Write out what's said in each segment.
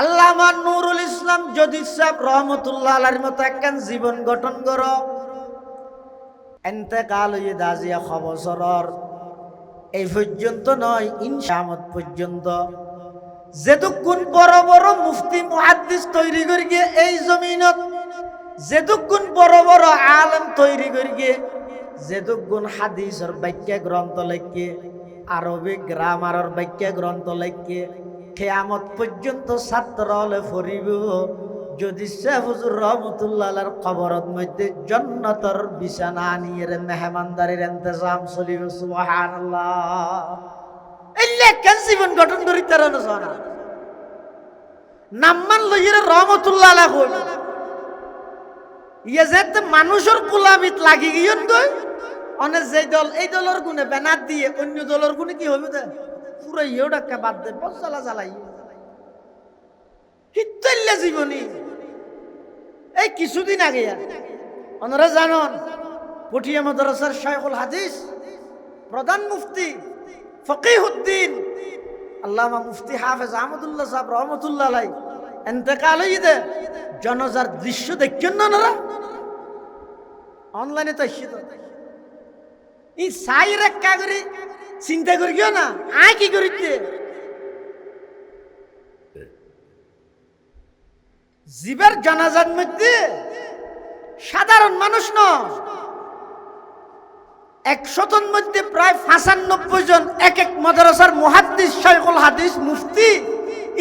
আল্লামা নুরুল ইসলাম যদি সাহেব রহমতুল্লাহ আলাইহির মতো একখান জীবন গঠন করো এন্তেকাল হয়ে দাজিয়া খবসরর এই পর্যন্ত নয় ইনশাআল্লাহ পর্যন্ত যেদুকুন বড় বড় মুফতি মুহাদ্দিস তৈরি করি গিয়ে এই জমিনত, যেদুকুন বড় বড় আলেম তৈরি করি গিয়ে, যেদুকুন হাদিসের বাক্য গ্রন্থ লেখে, আরবি গ্রামারের বাক্য গ্রন্থ লেখে, কিয়ামত পর্যন্ত ছাত্র হলে ফরিব যদি শেখ হুজুর রহমতুল্লাহ আলাইহির কবরের মধ্যে জান্নাতের বিছানা নিয়ে মেহমানদারির ইন্তজাম চলিব। সুবহানাল্লাহ। এলে কেন জীবন গঠন করি তারা না নাম্মান লইরে রহমতুল্লাহ আলাইহি কই ইয়ে যে মানুষের কুলাবিত লাগি গিয়ন গই অনে যে দল এই দলের গুণে ব্যানার দিয়ে অন্য দলের গুণে কি হবে দে পুরো ইয়েটাকে বাদ দে বসালা জ্বালাই কিত্তল্লে জীবনী। এই কিছুদিন আগে ওনারা জানন পটিয়া মাদ্রাসার শাইখুল হাদিস প্রধান মুফতি ফকিহুদ্দিন আল্লামা মুফতি হাফেজ আহমদুল্লাহ সাহেব রহমতুল্লাহ আলাইহি ইন্তেকাল হইছে। জনজার দৃশ্য দেখছেন না ওনারা অনলাইনে তো এসে তো এই সাইর একটা করে চিন্তা করি গিয়ে না আয় কি করিতে জীবের জানাজার মধ্যে সাধারণ মানুষ ন 100 মধ্যে প্রায় 95 জন এক এক মাদ্রাসার মুহাদ্দিস শাইখুল হাদিস মুফতি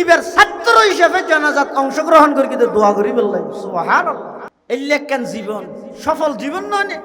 ইবার ছাত্র হিসেবে জানাজাত অংশগ্রহণ করি কিন্তু দোয়া করি বললেন সুবহানাল্লাহ। এই লেখকেন জীবন সফল জীবন নয়।